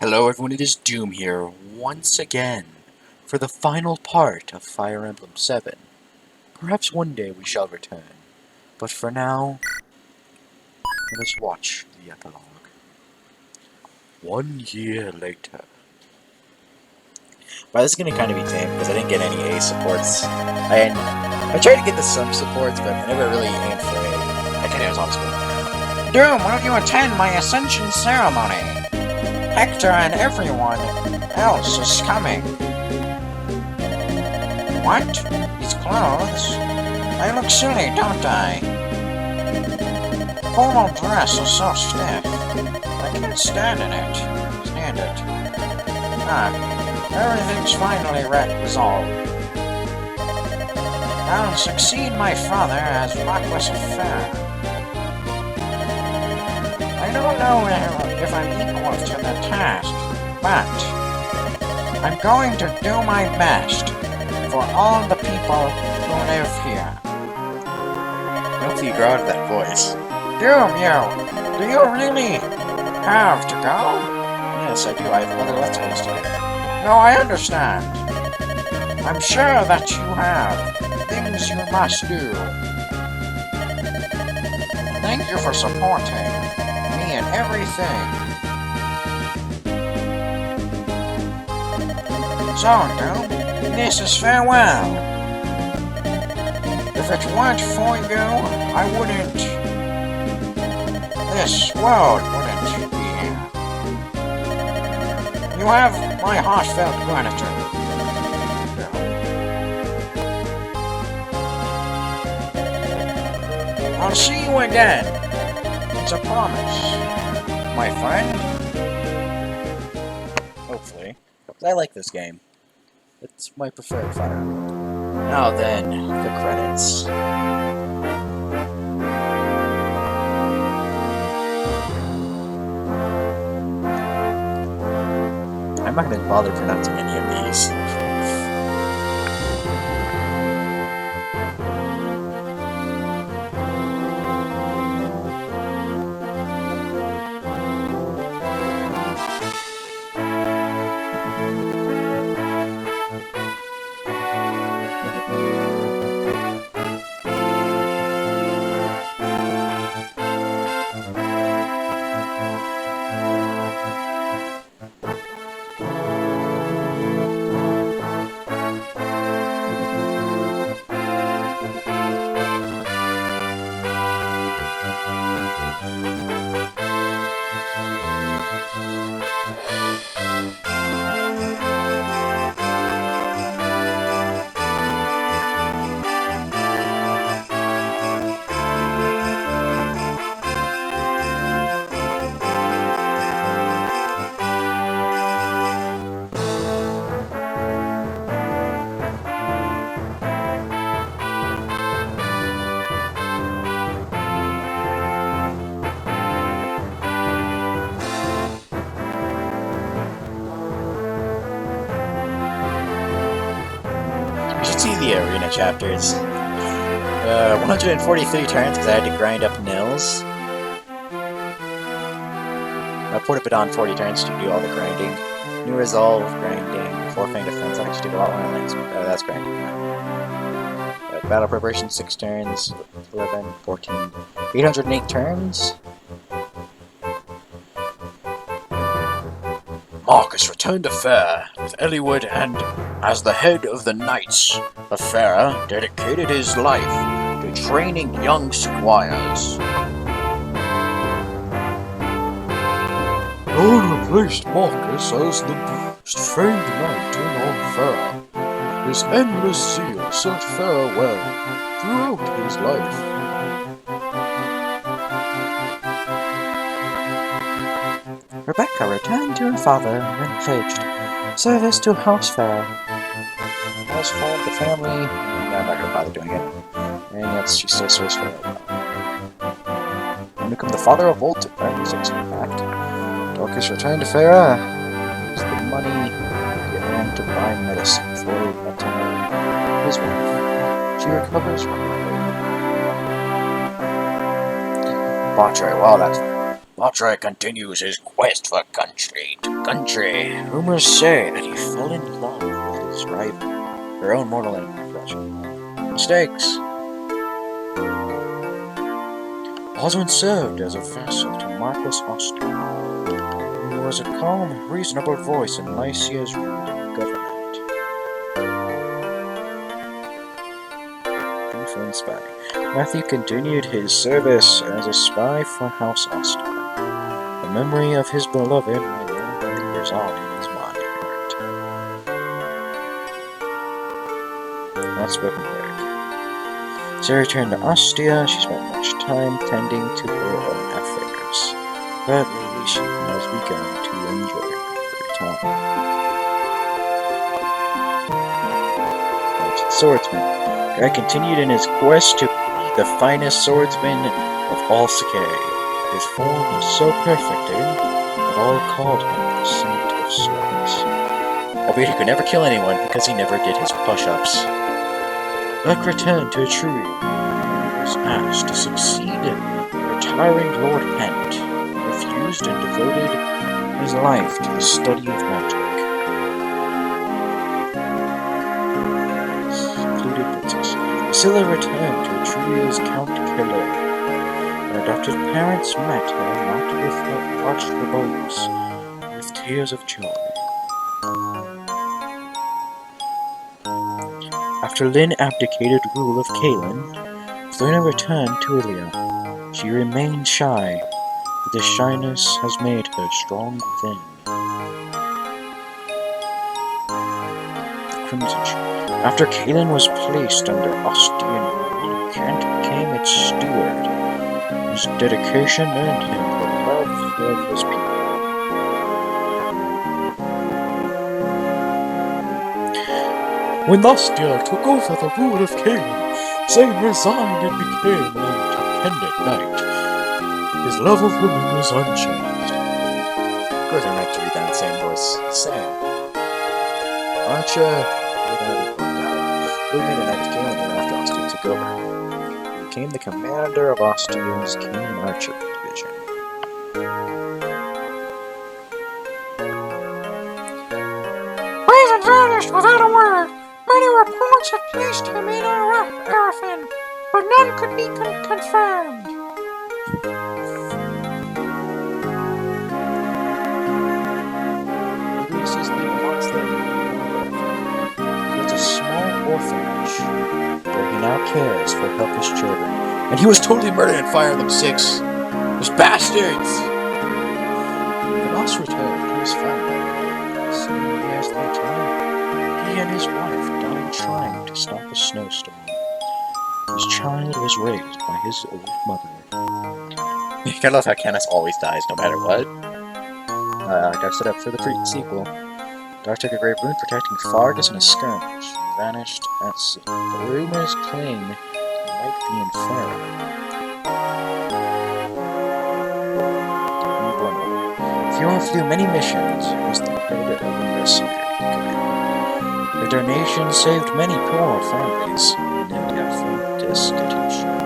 Hello everyone, it is Doom here, once again, for the final part of Fire Emblem 7. Perhaps one day we shall return, but for now, let us watch the epilogue. 1 year later. Well, this is going to kind of be tame, because I didn't get any A supports. I tried to get some supports, but I never really aimed for A. I can't even talk to him. Doom, will you attend my ascension ceremony? Hector and everyone else is coming. What? These clothes? I look silly, don't I? Formal dress is so stiff. I can't stand in it. Everything's finally resolved. I'll succeed my father as Marquis of Fair. I don't know if I'm equal to the task, but I'm going to do my best for all the people who live here. Hopefully you grow out of that voice. Doom, do you really have to go? Yes, I do. I have other Let's Plays to do. No, I understand. I'm sure that you have things you must do. Thank you for supporting me in everything. So, Doom, this is farewell. If it weren't for you, I wouldn't... This world wouldn't be here. You have my heartfelt gratitude. I'll see you again. It's a promise, my friend. Hopefully. I like this game. It's my preferred Fire Emblem. Now then, the credits. I'm not going to bother pronouncing any of these. The arena chapters. 143 turns because I had to grind up nils. I put it on 40 turns to do all the grinding. New resolve, grinding, forfeiting defense. I actually did a lot more than that's grinding. Battle preparation 6 turns, 11, 14, 808 turns. Marcus returned to Fair with Eliwood and, as the head of the Knights of Fair, dedicated his life to training young squires. God replaced Marcus as the most famed knight in all Fair. His endless zeal served Fair well throughout his life. Rebecca returned to her father and pledged service to House Fair. House Fair, the family. No, I'm not going to bother doing it. And yet she still serves Fair. And become the father of Volt, in fact. Dorcas returned to Farah. Used the money he earned to buy medicine for his wife. She recovers rapidly. Botchery, well, that's fair. Batra continues his quest for country to country. Rumors say that he fell in love with his rival, her own mortal enemy, Mistakes. Osmond served as a vassal to Marcus Austria. He was a calm, reasonable voice in Lycia's ruling government. Thief and spy. Matthew continued his service as a spy for House Austria. The memory of his beloved my Lord lingers on in his mind. Outspoken cleric. Sarah returned to Ostia. She spent much time tending to her own affairs. But lately she has begun to enjoy her time. Swordsman. Guy continued in his quest to be the finest swordsman of all Sakai. His form was so perfected that all called him the Saint of Swords. Albeit he could never kill anyone because he never did his push-ups. Buck returned to Etruria. He was asked to succeed retiring Lord Pent, who refused and devoted his life to the study of magic. Included Princess. Priscilla returned to Etruria's Count Keller. Her adopted parents met her not with arched rebellions, with tears of joy. After Lyn abdicated rule of Kaelin, Florina returned to Ilia. She remained shy, but this shyness has made her strong within. The Crimson Shield. After Kaelin was placed under Ostian rule, Kent became its steward. His dedication earned him the love of his people. When Ostia took over the rule of Kaelin, Zane resigned and became an independent knight. His love of women was unchanged. Of course I like to read that in the same voice. Sam. Archer without a doubt. Who made a knight to Kaelin after Ostia took over. He became the commander of Ostia's King Archer division. Raven vanished without a word. Many reports have placed him in Arafin, but none could be confirmed. Ulysses once built a small orphanage where he now cares for helpless children. And he was totally murdered and fired them 6. Those bastards! Vanos returned to his family. Some years later, he and his wife died trying to stop a snowstorm. His child was raised by his old mother. I kind of love how Canis always dies no matter what. Got set up for the sequel. Dark took a grave rune protecting Fargus in a skirmish. He vanished at sea. The rumors claim he might be in Pharaoh. Fiona flew many missions and was the head of a mercenary command. Her donation saved many poor families in India from destitution.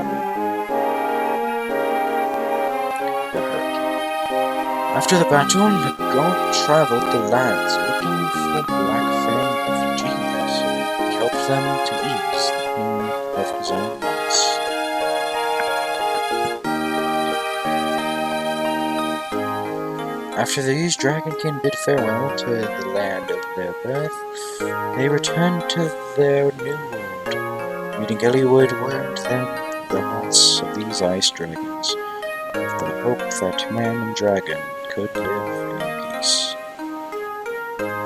The Hurricane. After the battle, the god traveled the lands looking for Black Fang refugees. He helped them to ease the pain of his own loss. After these, Dragonkin bid farewell to the land of their birth. They returned to their new world. Meeting Eliwood warned them the haunts of these ice dragons, with the hope that man and dragon could live in peace.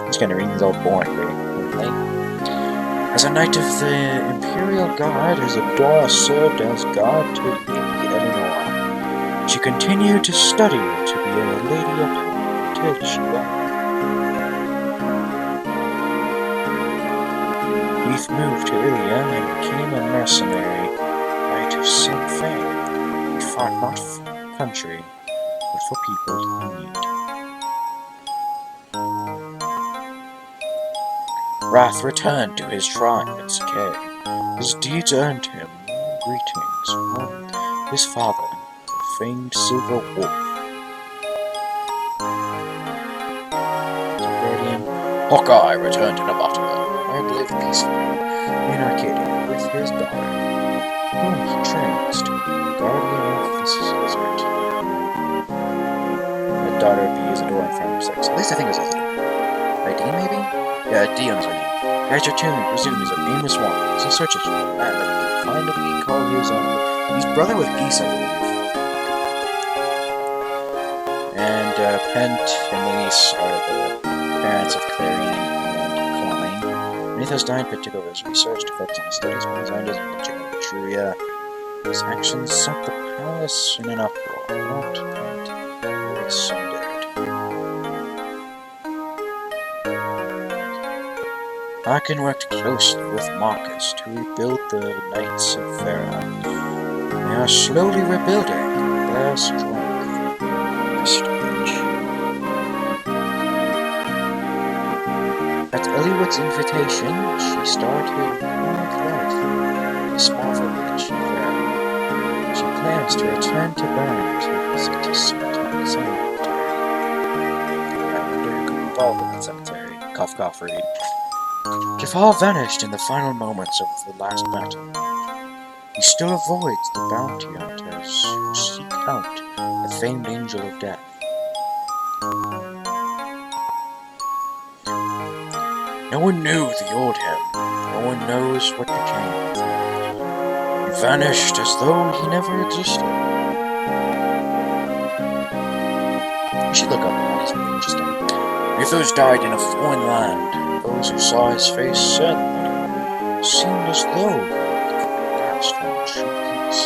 This kind of reading's all boring, really. As a knight of the Imperial Guard, Isadora served as guard to Lady Eleanor. She continued to study to be a lady of hope until she died. Heath moved to Ilia and became a mercenary, knight of some fame. He fought not for country, but for people in need. Wrath returned to his tribe in Sakai. His deeds earned him greetings from his father, the famed Silver Wolf. Hawkeye returned in a bottle and lived peacefully in Arcadia with his daughter, whom he trains to be guardian of the desert. The daughter B is a door in front of 6. At least I think it was a D, maybe? Yeah, Dion's her name. Guys return resumes of aimless wanderings. He searches for a man that he can finally call his own. He's brother with Geese, I believe. And Pent and Lise are the parents of Clarine and Klein. Mythos died but took over his research to focus on his studies when he joined his religion of Etruria. His actions set the palace in an uproar. Not Pent, very sundered. Haken worked closely with Marcus to rebuild the Knights of Farah. They are slowly rebuilding their strength. Prestige. At Eliwood's invitation, she started a new life in a small village in Farah. She plans to return to Bern to visit his sometime cemetery. I wonder who could be involved in that cemetery. Cough, cough, read. Jafar vanished in the final moments of the last battle. He still avoids the bounty hunters who seek out the famed Angel of Death. No one knew the old him. No one knows what became of him. He vanished as though he never existed. You should look up that. It's really interesting. Mythos died in a foreign land. Those who saw his face said that it seemed as though he had passed from true peace.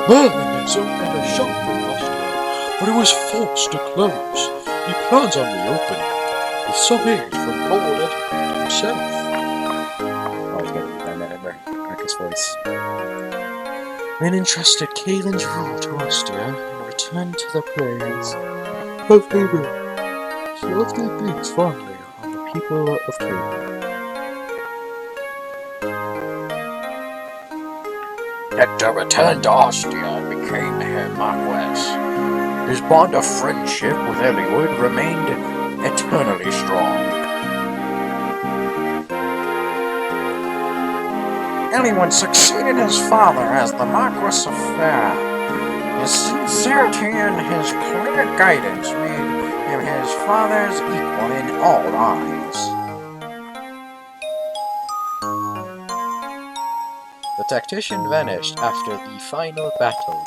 Merlin has opened a shop in Austria, but it was forced to close. He plans on reopening, with some aid from Lord Edmund himself. Oh, he's got to remember Marcus' voice. Then entrusted Kaelin's rule to Austria and returned to the plains of Emblem. She left her things fondly on the people of Kaelin. Hector returned to Austria and became her Marquess. His bond of friendship with Eliwood remained eternally strong. Eliwood succeeded his father as the Marquess of Farah. His sincerity and his clear guidance made him his father's equal in all eyes. The tactician vanished after the final battle.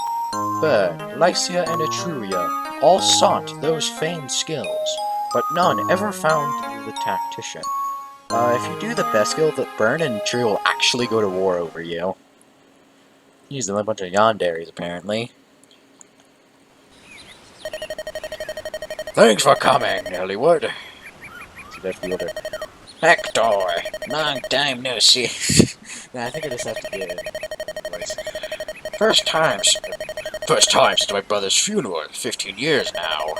Bern, Lycia, and Etruria all sought those famed skills, but none ever found the tactician. If you do the best skill, that Bern and Etruria will actually go to war over you. Use them a bunch of yanderes, apparently. Thanks for coming, Eliwood. Hector, long time no see. Nah, I think I just have to get it. Voice. First time to my brother's funeral, 15 years now.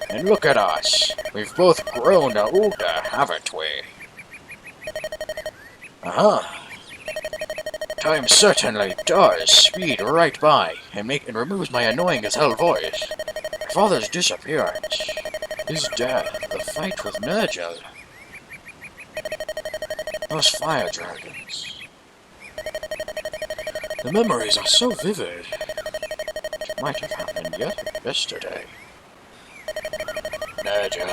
And look at us. We've both grown older, haven't we? Time certainly does speed right by and removes my annoying as hell voice. My father's disappearance, his death, the fight with Nergal, those fire dragons. The memories are so vivid. It might have happened yesterday. Nergal,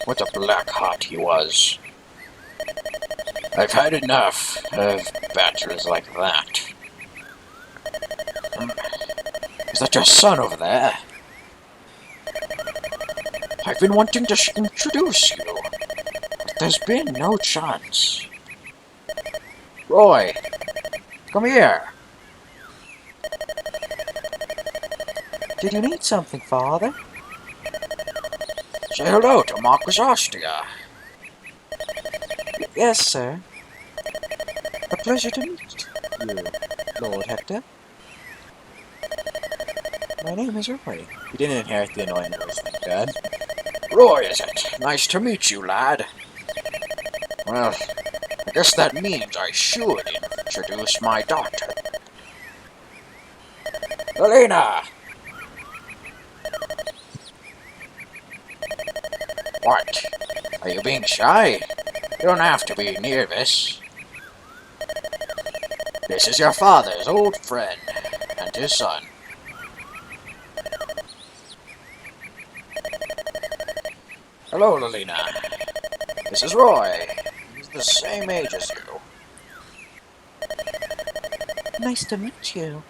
what a black heart he was. I've had enough of battles like that. Is that your son over there? I've been wanting to introduce you, but there's been no chance. Roy, come here. Did you need something, Father? Say hello to Marcus Ostia. Yes, sir. A pleasure to meet you, Lord Hector. My name is Roy. You didn't inherit the annoying voice, thank God. Roy, is it? Nice to meet you, lad. Well, I guess that means I should introduce my daughter. Elena! What? Are you being shy? You don't have to be near this. This is your father's old friend and his son. Hello, Lelina. This is Roy. He's the same age as you. Nice to meet you.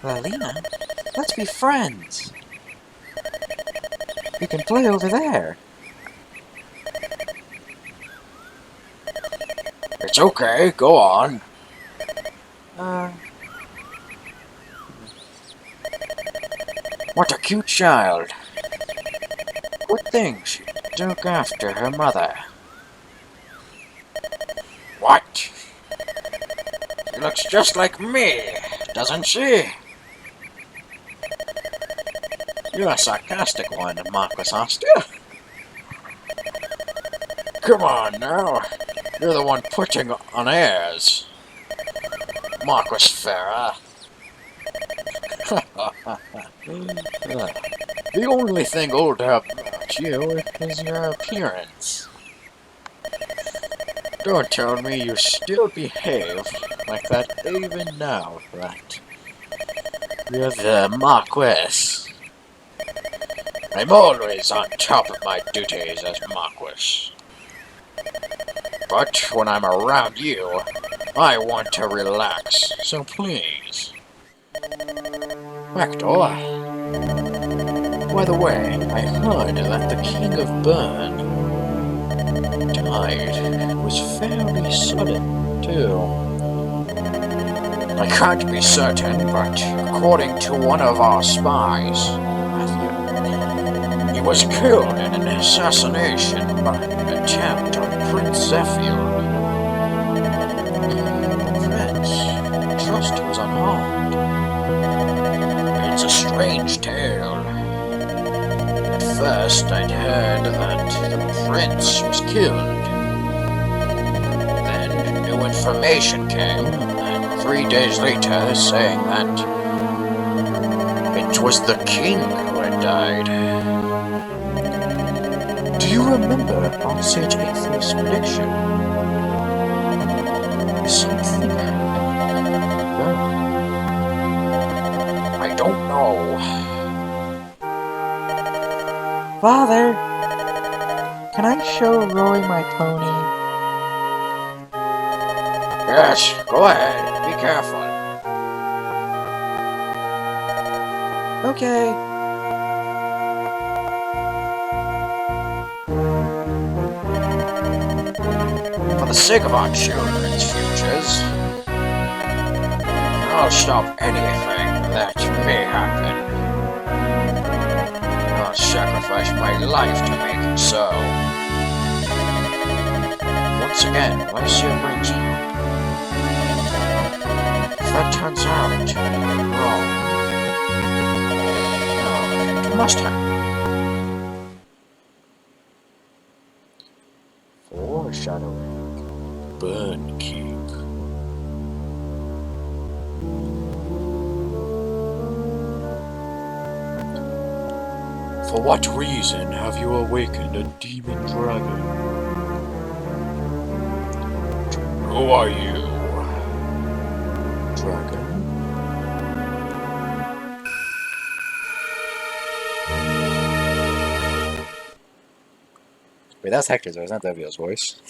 Lalina, let's be friends. We can play over there. It's okay, go on. What a cute child. Good thing she took after her mother. What? She looks just like me, doesn't she? You're a sarcastic one, Marquis Ostia. Come on now. You're the one putting on airs. Marquis Farah. The only thing old about you is your appearance. Don't tell me you still behave like that even now, right? You're the Marquis. I'm always on top of my duties as Marquis. But when I'm around you, I want to relax, so please. Back door. By the way, I heard that the King of Burn died. It was fairly sudden, too. I can't be certain, but according to one of our spies, he was killed in an assassination by an attempt on Prince Zephyr. Prince, trust he was unharmed. It's a strange tale. At first, I'd heard that the prince was killed. Then new information came, and 3 days later, saying that it was the king who had died. Do you remember our Sage Atheist's prediction? Something happened. I don't know. Father, can I show Roy my pony? Yes, go ahead. Be careful. Okay. For the sake of our children's futures, I'll stop anything that may happen. I'll sacrifice my life to make it so. Once again, let's your brings you. If that turns out to be wrong, it must happen. Foreshadowing. Burn King. For what reason have you awakened a demon dragon? Who are you? Dragon? Wait, that's Hector's voice, not Devio's voice.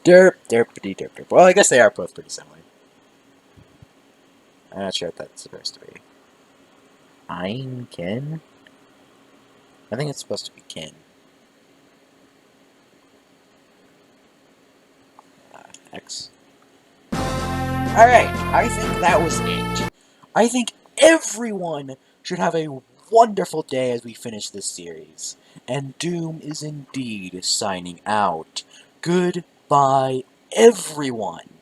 Derp, derpity, derp, derp. Well, I guess they are both pretty similar. I'm not sure what that's supposed to be. I'm Ken? I think it's supposed to be Ken. X. Alright, I think that was it. I think everyone should have a wonderful day as we finish this series. And Doom is indeed signing out. Goodbye, everyone.